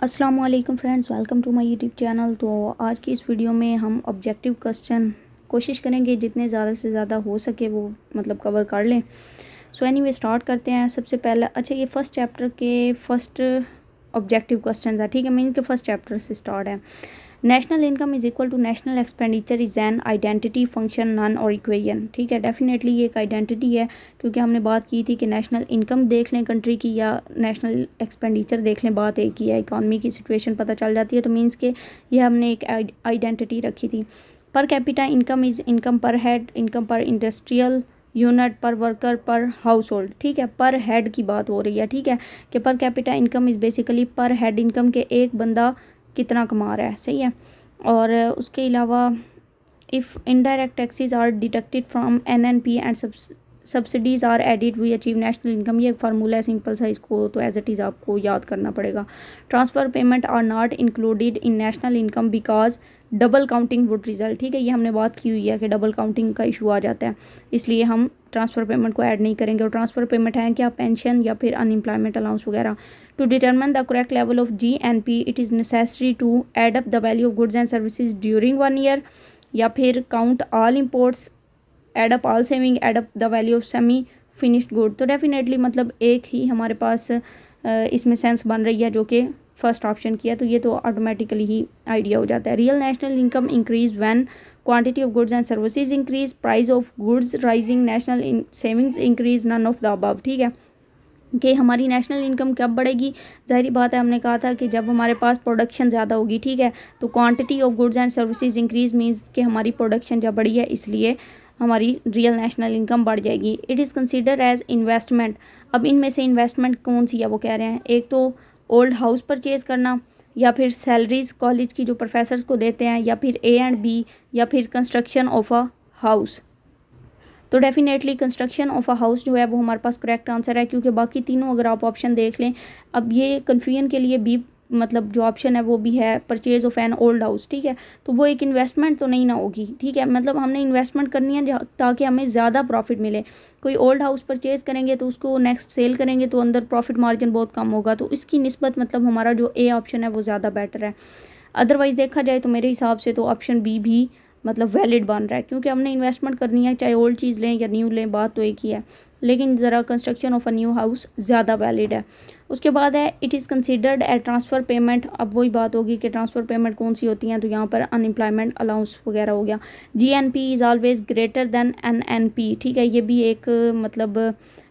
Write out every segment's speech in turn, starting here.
अस्सलाम वालेकुम friends, welcome to my YouTube channel. तो आज की इस वीडियो में हम ऑब्जेक्टिव क्वेश्चन कोशिश करेंगे जितने ज़्यादा से ज़्यादा हो सके वो कवर कर लें। सो एनीवे स्टार्ट करते हैं। सबसे पहला ये फर्स्ट चैप्टर के फर्स्ट ऑब्जेक्टिव क्वेश्चन था, ठीक है। मैं इनके फर्स्ट चैप्टर से स्टार्ट है। National income is equal to national expenditure is an identity function none और इक्वेशन, ठीक है। डेफिनेटली ये एक आइडेंटिटी है, क्योंकि हमने बात की थी कि नेशनल इनकम देख लें कंट्री की या नेशनल एक्सपेंडिचर देख लें, बात एक ही है। इकॉनमी की सिचुएशन पता चल जाती है, तो मीन्स के ये हमने एक आइडेंटिटी रखी थी। Per capita income is income पर हेड, इनकम पर इंडस्ट्रियल यूनिट, पर वर्कर, पर हाउस होल्ड, ठीक है। पर हेड की बात हो रही है, ठीक है, कि per capita income is basically पर हेड इनकम के एक बंदा कितना कमा रहा है, सही है। और उसके अलावा if indirect taxes are deducted from NNP and subsidies are added we achieve national income. ये एक फार्मूला है सिंपल सा, इसको तो एज इट इज़ आपको याद करना पड़ेगा। Transfer payment are not included in national income because double counting would result, ठीक है। ये हमने बात की हुई है कि डबल काउंटिंग का इशू आ जाता है, इसलिए हम ट्रांसफ़र पेमेंट को ऐड नहीं करेंगे। और ट्रांसफ़र पेमेंट है क्या, पेंशन या फिर अनएम्प्लॉयमेंट अलाउंस वगैरह। To determine the correct level of GNP it is necessary to add up the value of goods and services during 1 year, या फिर count all imports, add up all saving, add up the value of semi finished good. तो definitely एक ही हमारे पास इसमें sense बन रही है, जो कि फर्स्ट ऑप्शन किया, तो ये तो ऑटोमेटिकली ही आइडिया हो जाता है। Real national income increase when quantity of goods and services increase, price of goods rising, national savings increase, none of the above, ठीक है। कि हमारी नेशनल इनकम कब बढ़ेगी, जाहिर बात है, हमने कहा था कि जब हमारे पास प्रोडक्शन ज़्यादा होगी, ठीक है। तो quantity of goods and services increase means कि हमारी प्रोडक्शन जब बढ़ी है, इसलिए हमारी रियल नेशनल इनकम बढ़ जाएगी। It is consider as investment. अब इनमें से इन्वेस्टमेंट कौन सी है वो कह रहे हैं, एक तो ओल्ड हाउस परचेज़ करना, या फिर सैलरीज़ कॉलेज की जो प्रोफेसर्स को देते हैं, या फिर A&B, या फिर कंस्ट्रक्शन ऑफ अ हाउस। तो definitely construction of a house जो है वो हमारे पास करेक्ट आंसर है, क्योंकि बाकी तीनों अगर आप ऑप्शन देख लें, अब ये कन्फ्यूजन के लिए भी जो ऑप्शन है वो भी है purchase of an old house, ठीक है। तो वो एक इन्वेस्टमेंट तो नहीं ना होगी, ठीक है। हमने इन्वेस्टमेंट करनी है ताकि हमें ज़्यादा प्रॉफिट मिले। कोई ओल्ड हाउस परचेज करेंगे तो उसको नेक्स्ट सेल करेंगे तो अंदर प्रॉफिट मार्जिन बहुत कम होगा, तो इसकी निस्बत हमारा जो A ऑप्शन है वो ज़्यादा बेटर है। अदरवाइज़ देखा जाए तो मेरे हिसाब से तो ऑप्शन B भी वैलिड बन रहा है, क्योंकि हमने इन्वेस्टमेंट करनी है, चाहे ओल्ड चीज़ लें या न्यू लें, बात तो एक ही है। लेकिन ज़रा construction of a new house ज़्यादा वैलिड है। उसके बाद है it is considered a transfer payment. अब वही बात होगी कि ट्रांसफ़र पेमेंट कौन सी होती हैं, तो यहाँ पर अनएम्प्लॉयमेंट अलाउंस वगैरह हो गया। GNP is always greater than NNP, ठीक है। ये भी एक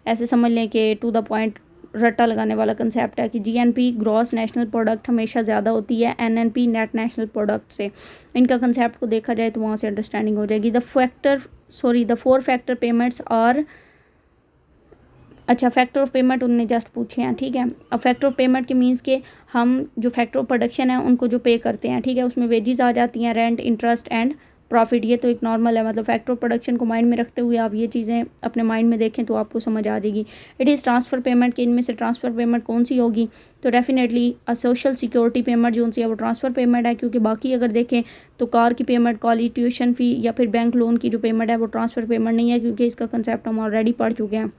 ऐसे समझ लें कि टू द पॉइंट रट्टा लगाने वाला कंसेप्ट है कि GNP ग्रॉस नेशनल प्रोडक्ट हमेशा ज़्यादा होती है NNP नेट नेशनल प्रोडक्ट से। इनका कंसेप्ट को देखा जाए तो वहाँ से अंडरस्टैंडिंग हो जाएगी। द 4 फैक्टर पेमेंट्स और फैक्टर ऑफ पेमेंट उनने जस्ट पूछे हैं, ठीक है। अब फैक्टर ऑफ पेमेंट के मीन्स के हम जो फैक्टर ऑफ प्रोडक्शन है उनको जो पे करते हैं, ठीक है, उसमें वेजेस आ जाती हैं, रेंट, इंटरेस्ट एंड प्रॉफिट। ये तो एक नॉर्मल है, फैक्टर ऑफ प्रोडक्शन को माइंड में रखते हुए आप ये चीज़ें अपने माइंड में देखें तो आपको समझ आ जाएगी। इट इज़ ट्रांसफ़र पेमेंट के इनमें से ट्रांसफ़र पेमेंट कौन सी होगी, तो डेफिनेटली सोशल सिक्योरिटी पेमेंट जो है वो ट्रांसफ़र पेमेंट है, क्योंकि बाकी अगर देखें तो कार की पेमेंट, कॉलेज ट्यूशन फ़ी या फिर बैंक लोन की जो पेमेंट है वो ट्रांसफ़र पेमेंट नहीं है, क्योंकि इसका कंसेप्ट हम ऑलरेडी पढ़ चुके हैं।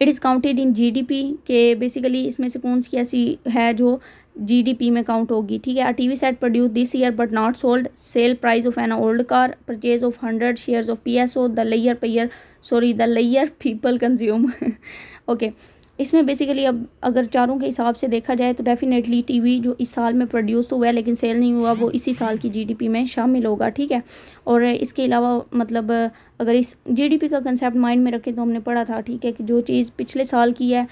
It is counted in GDP के बेसिकली इसमें से कौन सी ऐसी है जो GDP में काउंट होगी, ठीक है। अ TV set produce this year but not sold, sale price of an old car, purchase of 100 shares of PSO, the layer people consume okay. इसमें बेसिकली अब अगर चारों के हिसाब से देखा जाए तो डेफिनेटली TV जो इस साल में प्रोड्यूस तो हुआ है लेकिन सेल नहीं हुआ, वो इसी साल की GDP में शामिल होगा, ठीक है। और इसके अलावा अगर इस GDP का कंसेप्ट माइंड में रखें तो हमने पढ़ा था, ठीक है, कि जो चीज़ पिछले साल की है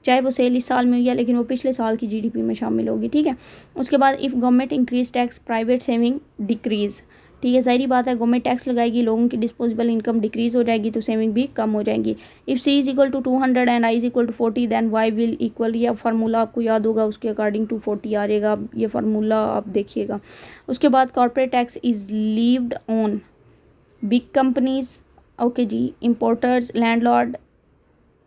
चाहे वो सेल इस साल में हुई है लेकिन वो पिछले साल की GDP में शामिल होगी, ठीक है। उसके बाद if government increase tax private saving decrease, ठीक है, सारी बात है, गवर्नमेंट टैक्स लगाएगी, लोगों की डिस्पोजेबल इनकम डिक्रीज़ हो जाएगी तो सेविंग भी कम हो जाएंगी। If C is equal to 200 and I is equal to 40 then Y will equal, यह फार्मूला आपको याद होगा, उसके अकॉर्डिंग 240 आ जाएगा, ये फार्मूला आप देखिएगा। उसके बाद corporate tax is levied on big companies, okay जी, इम्पोर्टर्स, लैंडलॉर्ड,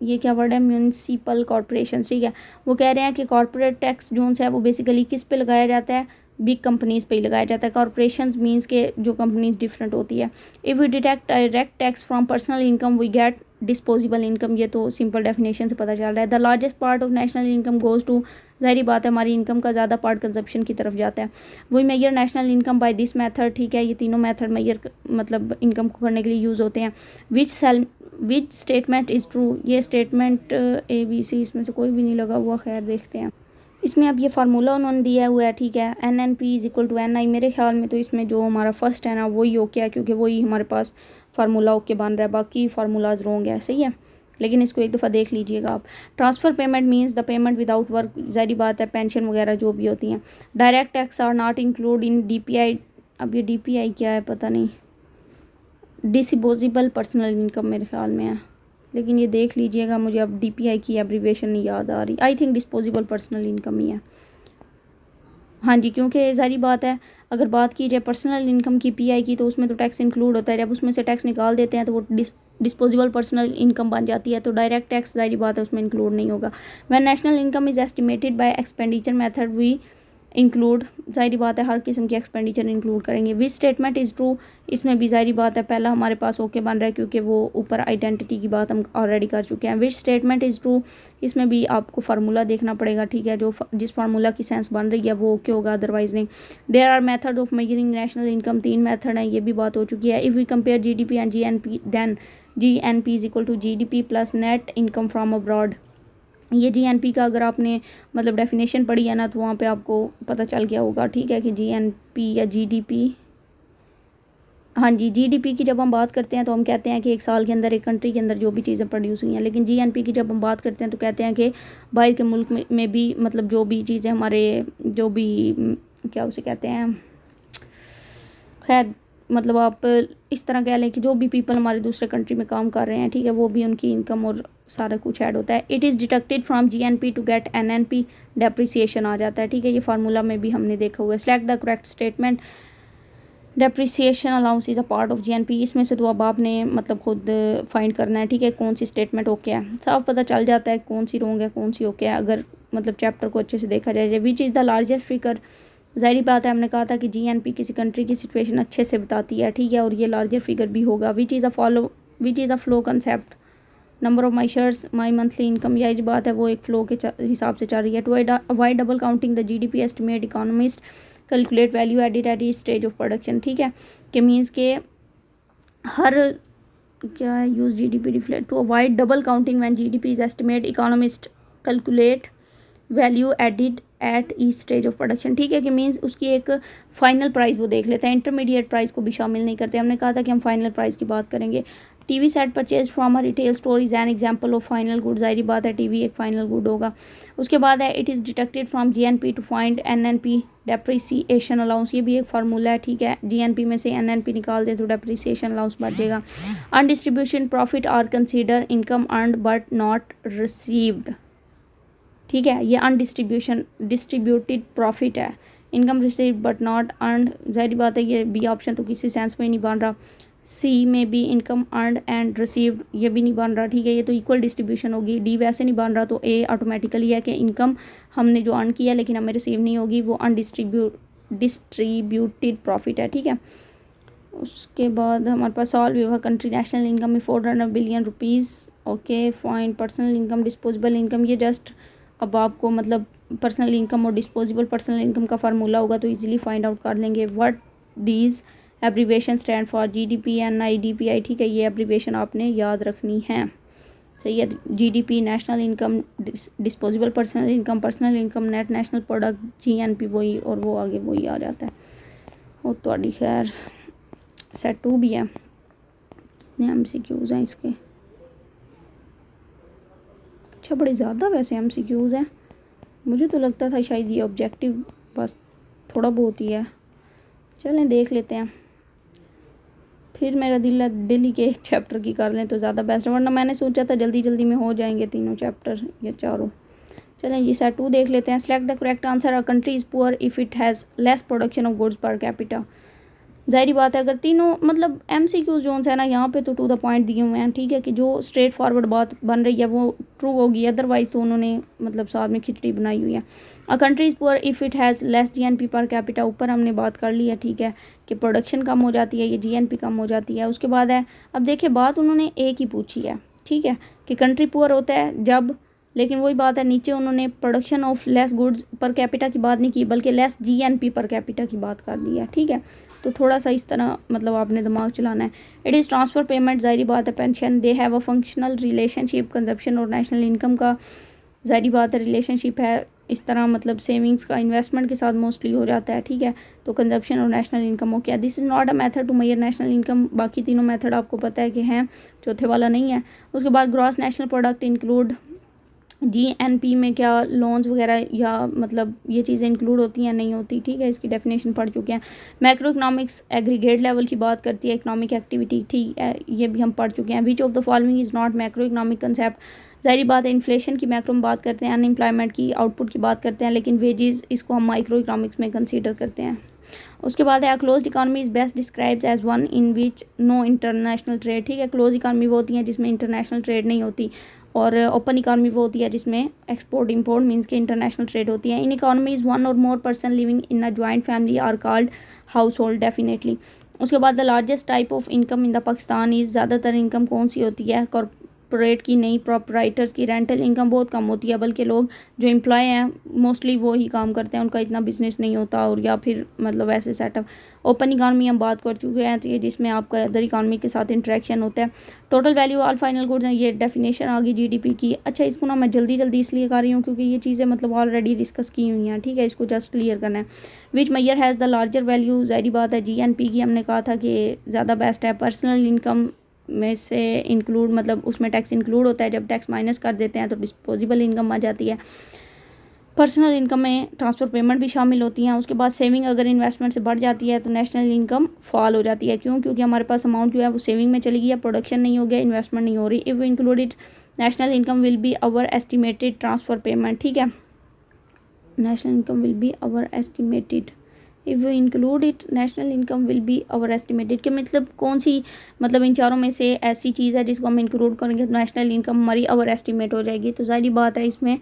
ये क्या वर्ड है, म्यूनसिपल कॉरपोरेशन, ठीक है। वो कह रहे हैं कि कॉर्पोरेट टैक्स जो है वो बेसिकली किस पे लगाया जाता है, बिग कंपनीज पे ही लगाया जाता है। कॉरपोरेशंस मींस के जो कंपनीज डिफरेंट होती है। If we deduct direct tax from personal income we get disposable income, ये तो सिंपल डेफिनेशन से पता चल रहा है। The largest part of national income goes to, ज़ाहिर बात है हमारी इनकम का ज़्यादा पार्ट कंजप्शन की तरफ जाता है। वही measure national income by this method, ठीक है, ये तीनों मेथड मेजर मतलब इनकम को करने के लिए यूज़ होते हैं। विच स्टेटमेंट इज़ ट्रू, ये स्टेटमेंट ABC इसमें से कोई भी नहीं लगा हुआ, खैर देखते हैं। इसमें अब ये फार्मूला उन्होंने दिया हुआ है, ठीक है, NNP is equal to NI। मेरे ख्याल में तो इसमें जो हमारा फर्स्ट है ना वही ओके है, क्योंकि वही हमारे पास फार्मूला ओके बन रहा है, बाकी फार्मूलाज रॉन्ग है, सही है। लेकिन इसको एक दफ़ा देख लीजिएगा आप। Transfer payment means the payment without work, ज़ाहिर बात है पेंशन वगैरह जो भी होती हैं। Direct tax are not include in DPI, अब ये DPI क्या है पता नहीं, डिस्पोजेबल पर्सनल इनकम मेरे ख्याल में है, लेकिन ये देख लीजिएगा, मुझे अब DPI की एब्रीवेशन नहीं याद आ रही। I think disposable personal income ही है, हाँ जी, क्योंकि ज़ाहिर बात है अगर बात की जाए पर्सनल इनकम की PI की, तो उसमें तो टैक्स इंक्लूड होता है, जब उसमें से टैक्स निकाल देते हैं तो वो डिस्पोजेबल पर्सनल इनकम बन जाती है, तो डायरेक्ट टैक्स ज़ाहिर बात है उसमें इंक्लूड नहीं होगा। When national income is estimated by expenditure method we include, ज़ाहिर बात है हर किस्म की एक्सपेंडिचर इंक्लूड करेंगे। विच स्टेटमेंट इज़ ट्रू, इसमें भी ज़ाहिर बात है पहला हमारे पास ओके बन रहा है, क्योंकि वो ऊपर आइडेंटिटी की बात हम ऑलरेडी कर चुके हैं। विच स्टेटमेंट इज़ ट्रू, इसमें भी आपको फार्मूला देखना पड़ेगा, ठीक है, जो जिस फार्मूला की सेंस बन रही है वो ओके होगा, अदरवाइज़ नहीं। There are method of measuring national income, 3 method हैं, ये भी बात हो चुकी है। If we compare GDP and GNP, then GNP is equal to GDP plus net income from abroad. ये GNP का अगर आपने मतलब डेफिनेशन पढ़ी है ना, तो वहाँ पे आपको पता चल गया होगा, ठीक है, कि GNP या GDP, हाँ जी, GDP की जब हम बात करते हैं तो हम कहते हैं कि एक साल के अंदर एक कंट्री के अंदर जो भी चीज़ें प्रोड्यूस हुई हैं, लेकिन GNP की जब हम बात करते हैं तो कहते हैं कि बाहर के मुल्क में भी मतलब जो भी चीज़ें हमारे जो भी क्या उसे कहते हैं, खैर मतलब आप इस तरह कह लें कि जो भी पीपल हमारे दूसरे कंट्री में काम कर रहे हैं, ठीक है, वो भी उनकी इनकम और सारा कुछ ऐड होता है। It is deducted from GNP to get NNP, depreciation आ जाता है, ठीक है, ये फार्मूला में भी हमने देखा हुआ है। Select the correct statement, depreciation allowance is a part of GNP, इसमें से तो अब आपने मतलब खुद फाइंड करना है, ठीक है, कौन सी स्टेटमेंट ओके है, साफ पता चल जाता है कौन सी रॉन्ग है कौन सी ओके है, अगर मतलब चैप्टर को अच्छे से देखा जाए। Which is the largest figure, ज़ाहिर बात है हमने कहा था कि GNP किसी कंट्री की सिचुएशन अच्छे से बताती है, ठीक है, और ये लार्जर फिगर भी होगा। Which is a flow concept, number of my shares my monthly income, यही बात है वो एक फ़्लो के हिसाब से चल रही है। To avoid double counting the GDP estimate economist calculate value added at each stage of production, ठीक है, कि मीन्स के हर क्या है, use GDP reflect to avoid double counting when GDP is estimate economist calculate value added at each stage of production, ठीक है, कि मीन्स उसकी एक फ़ाइनल प्राइस वो देख लेते हैं, इंटरमीडिएट प्राइस को भी शामिल नहीं करते। हमने कहा था कि हम फाइनल प्राइस की बात करेंगे। TV set purchase from a retail store is an example of final good, ज़ाहिर बात है TV एक फाइनल गुड होगा। उसके बाद है it is deducted from GNP to find NNP depreciation allowance, ये भी एक फार्मूला है, ठीक है, GNP में से NNP निकाल दें तो डेप्रिसिएशन अलाउंस बढ़ जाएगा। Undistribution profit are consider income earned but not received, ठीक है, ये डिस्ट्रीब्यूटेड प्रॉफिट है, income receive but not earned, ज़ाहिर बात है ये B ऑप्शन तो किसी सेंस में नहीं बन रहा। C में भी इनकम अर्नड एंड रिसीव्ड, ये भी नहीं बन रहा, ठीक है, ये तो इक्वल डिस्ट्रीब्यूशन होगी। D वैसे नहीं बन रहा, तो A ऑटोमेटिकली है कि इनकम हमने जो अर्न किया लेकिन हमें रिसीव नहीं होगी, वो डिस्ट्रीब्यूटेड प्रॉफिट है, ठीक है। उसके बाद हमारे पास सॉल्व कंट्री नेशनल इनकम में 400 billion rupees, okay fine. Personal income disposable income, ये जस्ट अब आपको मतलब पर्सनल इनकम और डिस्पोजेबल पर्सनल इनकम का फार्मूला होगा तो इजीली फाइंड आउट कर लेंगे। What these abbreviation stand for GDP NI DPI, ठीक है, ये एब्रीवेशन आपने याद रखनी है, सही है। GDP national income, disposable personal income net national product, GNP वही और वो आगे वही आ जाता है। और तो खैर सेट 2 भी है, कितने MCQs हैं इसके, अच्छा बड़े ज़्यादा वैसे MCQs हैं, मुझे तो लगता था शायद ये ऑब्जेक्टिव बस थोड़ा बहुत ही है। चलें देख लेते हैं, फिर मेरा दिल है डेली के एक चैप्टर की कर लें तो ज़्यादा बेस्ट है, वरना मैंने सोचा था जल्दी जल्दी में हो जाएंगे तीनों चैप्टर या चारों। चलें ये सेट 2 देख लेते हैं। Select the correct answer, a country is poor if it has less production of goods per capita, ज़ाहिर बात है अगर तीनों मतलब MCQs जोन्स है ना यहाँ पे तो टू द पॉइंट दिए हुए हैं, ठीक है, कि जो स्ट्रेट फॉरवर्ड बात बन रही है वो ट्रू होगी, अदरवाइज़ तो उन्होंने मतलब साथ में खिचड़ी बनाई हुई है। A country is poor if it has less GNP per capita, ऊपर हमने बात कर ली है, ठीक है, कि प्रोडक्शन कम हो जाती है, ये GNP कम हो जाती है। उसके बाद है अब देखिए बात उन्होंने एक ही पूछी है, ठीक है, कि कंट्री पुअर होता है जब, लेकिन वही बात है नीचे उन्होंने production of less goods per capita की बात नहीं की बल्कि लेस जीएनपी पर कैपिटा की बात कर दी है। ठीक है, तो थोड़ा सा इस तरह मतलब आपने दिमाग चलाना है। इट इज़ ट्रांसफ़र पेमेंट, ज़ाहिर बात है pension, they have a functional relationship, consumption और नेशनल इनकम का ज़ाहिर बात है रिलेशनशिप है, इस तरह मतलब सेविंग्स का इन्वेस्टमेंट के साथ मोस्टली हो जाता है। ठीक है, तो कंजप्शन और नेशनल इनकम हो गया। This is not a method to measure national income, बाकी तीनों मेथड आपको पता है कि हैं, चौथे वाला नहीं है। उसके बाद gross national product include GNP में क्या लोन्स वगैरह या मतलब ये चीज़ें इंक्लूड होती हैं नहीं होती। ठीक है, इसकी डेफिनेशन पढ़ चुके हैं। मैक्रो इकनॉमिक्स एग्रीगेट लेवल की बात करती है, इकनॉमिक एक्टिविटी, ठीक है, ये भी हम पढ़ चुके हैं। Which of the following is not macro economic concept, ज़ाहिर बात है इन्फ्लेशन की मैक्रो में बात करते हैं, अनएम्प्लॉयमेंट की, आउटपुट की बात करते हैं, लेकिन वेजेस इसको हम माइक्रो इकनॉमिक्स में कंसीडर करते हैं। उसके बाद है close economy is best describes as one in which no international trade. ठीक है, क्लोज इकानमी वो होती हैं जिसमें इंटरनेशनल ट्रेड नहीं होती, और ओपन इकानमी वो होती है जिसमें एक्सपोर्ट इंपोर्ट मीन्स के इंटरनेशनल ट्रेड होती है। इन इकानमीज वन और more person living in a joint family are called household definitely. उसके बाद the largest type of income in the Pakistan is, ज़्यादातर इनकम कौन सी होती है, कॉर्पोरेट की नहीं, प्रोपराइटर्स की। रेंटल इनकम बहुत कम होती है, बल्कि लोग जो एम्प्लॉय हैं मोस्टली वो ही काम करते हैं, उनका इतना बिजनेस नहीं होता, और या फिर मतलब ऐसे सेटअप। ओपन इकानमी हम बात कर चुके हैं, तो ये जिसमें आपका अदर इकानमी के साथ इंटरेक्शन होता है। Total value all final goods हैं, ये डेफिनेशन आ गई जीडीपी की। अच्छा, इसको ना मैं जल्दी इसलिए कर रही हूँ क्योंकि ये चीज़ें मतलब ऑलरेडी डिस्कस की हुई हैं। ठीक है, इसको जस्ट क्लियर करना है। Which measure has the larger value, ज़ाहिर बात है जीएनपी की हमने कहा था कि ज़्यादा बेस्ट है। पर्सनल इनकम में से इंक्लूड मतलब उसमें टैक्स इंक्लूड होता है, जब टैक्स माइनस कर देते हैं तो डिस्पोजेबल इनकम आ जाती है। पर्सनल इनकम में ट्रांसफ़र पेमेंट भी शामिल होती हैं। उसके बाद सेविंग अगर इन्वेस्टमेंट से बढ़ जाती है तो नेशनल इनकम फॉल हो जाती है। क्यों? क्योंकि हमारे पास अमाउंट जो है वो सेविंग में चली गई है, प्रोडक्शन नहीं हो गया, इन्वेस्टमेंट नहीं हो रही। If included national income will be over estimated transfer payment. ठीक है, national income will be over estimated, if you include it national income will be over estimated, कि मतलब कौन सी मतलब इन चारों में से ऐसी चीज़ है जिसको हम इंक्लूड करेंगे तो नेशनल इनकम हमारी आवर एस्टिमेट हो जाएगी। तो ज़ाहिर बात है इसमें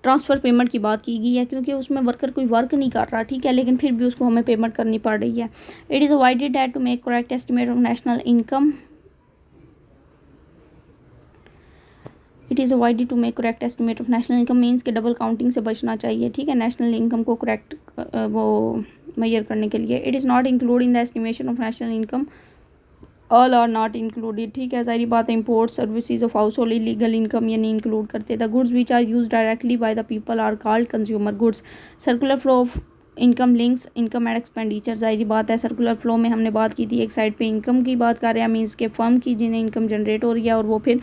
ट्रांसफ़र पेमेंट की बात की गई है, क्योंकि उसमें वर्कर कोई वर्क नहीं कर रहा। ठीक है, लेकिन फिर भी उसको हमें पेमेंट करनी पड़ रही है। It is avoided that to make correct estimate of national income, it is avoided to make correct estimate of national income means के डबल काउंटिंग से बचना चाहिए। ठीक है, नेशनल इनकम को करेक्ट वो मेजर करने के लिए। It is not include in the estimation of national income, all are not included. ठीक है, सारी बात import services of household illegal income ये नहीं इंक्लूड करते। The goods which are use directly by the people are called consumer goods. Circular flow of income links income and expenditure, ज़ाहिर बात है सर्कुलर फ्लो में हमने बात की थी, एक साइड पे इनकम की बात कर रहे हैं मीन्स के फर्म की जिन्हें इनकम जनरेट हो रही है, और वो फिर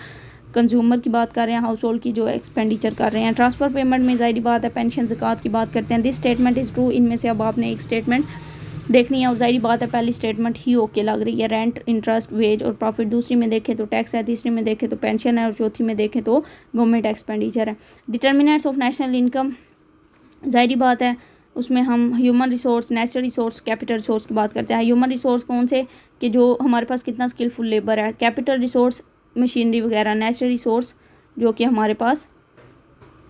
कंज्यूमर की बात कर रहे हैं, हाउस होल्ड की जो एक्सपेंडिचर कर रहे हैं। ट्रांसफ़र पेमेंट में ज़ाहिर बात है पेंशन ज़कात की बात करते हैं। दिस स्टेटमेंट इज़ ट्रू, इनमें से अब आपने एक स्टेटमेंट देखनी है, और ज़ाहिर बात है पहली स्टेटमेंट ही ओके लग रही है, रेंट इंटरेस्ट वेज और प्रॉफिट। दूसरी में देखें तो टैक्स है, तीसरी में देखें तो पेंशन है, और चौथी में देखें तो गवर्नमेंट एक्सपेंडिचर है। डिटर्मिनेंट्स ऑफ नेशनल इनकम, ज़ाहिर बात है उसमें हम human resource, natural resource, capital resource की बात करते हैं। ह्यूमन रिसोर्स कौन से, कि जो हमारे पास कितना स्किलफुल लेबर है। कैपिटल रिसोर्स मशीनरी वगैरह। नेचुरल रिसोर्स जो कि हमारे पास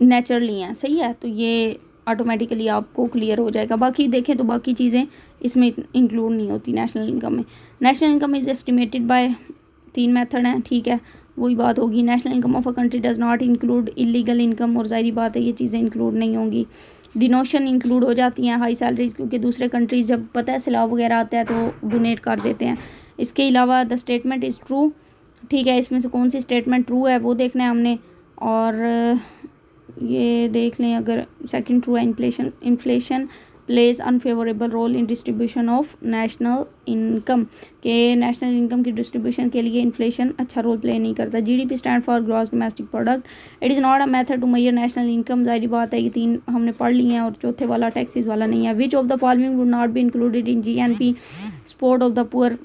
नेचुरली हैं। सही है, तो ये ऑटोमेटिकली आपको क्लियर हो जाएगा। बाकी देखें तो बाकी चीज़ें इसमें इंक्लूड नहीं होती नेशनल इनकम में। National income is estimated bye 3 method हैं। ठीक है, वही बात होगी। National income of a country does not include illegal income, और ज़ाहिर बात है ये चीज़ें इंक्लूड नहीं होंगी। डिनोशन इंक्लूड हो जाती हैं, हाई सैलरीज, क्योंकि दूसरे कंट्रीज जब पता है सैलाब वगैरह आता है तो डोनेट कर देते हैं। इसके अलावा द स्टेटमेंट इज़ ट्रू। ठीक है, इसमें से कौन सी स्टेटमेंट ट्रू है वो देखना है हमने, और ये देख लें अगर सेकंड ट्रू है, inflation plays unfavourable role in distribution of national income, के नेशनल इनकम की डिस्ट्रीब्यूशन के लिए इन्फ्लेशन अच्छा रोल प्ले नहीं करता। GDP stand for gross domestic product, it is not a method to measure national income. ज़ाहिर बात है ये 3 हमने पढ़ लिए हैं, और चौथे वाला टैक्सेस वाला नहीं है। Which of the following would not be included in GNP, support of the poor.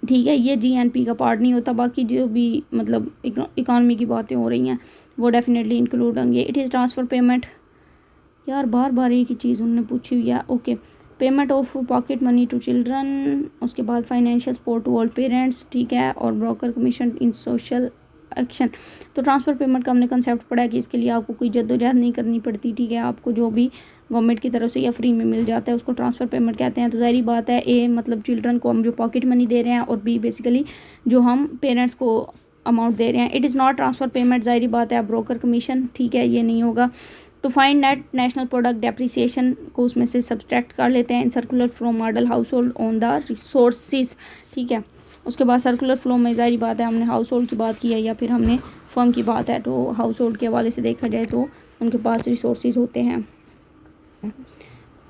ठीक है, ये जीएनपी का पार्ट नहीं होता, बाकी जो भी मतलब इकॉनमी की बातें हो रही हैं वो डेफिनेटली इंक्लूड होंगे। इट इज़ ट्रांसफ़र पेमेंट, यार बार बार एक ही चीज़ उन्होंने पूछी हुई है। Okay, payment of pocket money to children, उसके बाद financial support to old parents. ठीक है, और broker commission in social action. तो ट्रांसफ़र पेमेंट का हमने कंसेप्ट पढ़ा है कि इसके लिए आपको कोई जद्दोजहद नहीं करनी पड़ती। ठीक है, आपको जो भी गवर्नमेंट की तरफ से या फ्री में मिल जाता है उसको ट्रांसफ़र पेमेंट कहते हैं। तो ज़ाहिर बात है ए मतलब चिल्ड्रन को हम जो पॉकेट मनी दे रहे हैं, और बी बेसिकली जो हम पेरेंट्स को अमाउंट दे रहे हैं। It is not transfer payment, ज़ाहिर बात है, ब्रोकर कमीशन, ठीक है, ये नहीं होगा। To find net national product depreciation को उसमें से सब्सट्रैक्ट कर लेते हैं। In circular flow model household on the resources, ठीक है। उसके बाद सर्कुलर फ्लो में ज़ाहिर बात है हमने हाउस होल्ड की बात की है या फिर हमने फर्म की बात है, तो हाउस होल्ड के हवाले से देखा जाए तो उनके पास रिसोर्सिस होते हैं।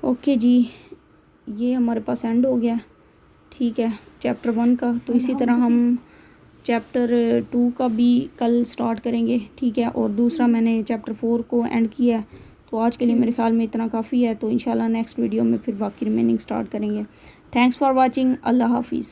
ओके जी, ये हमारे पास एंड हो गया, ठीक है, चैप्टर 1 का। तो इसी तरह हम चैप्टर 2 का भी कल स्टार्ट करेंगे, ठीक है। और दूसरा मैंने चैप्टर 4 को एंड किया है। तो आज के लिए मेरे ख्याल में इतना काफ़ी है। तो इंशाल्लाह नेक्स्ट वीडियो में फिर बाकी रिमेनिंग स्टार्ट करेंगे। Thanks for watching. अल्लाह हाफिज़।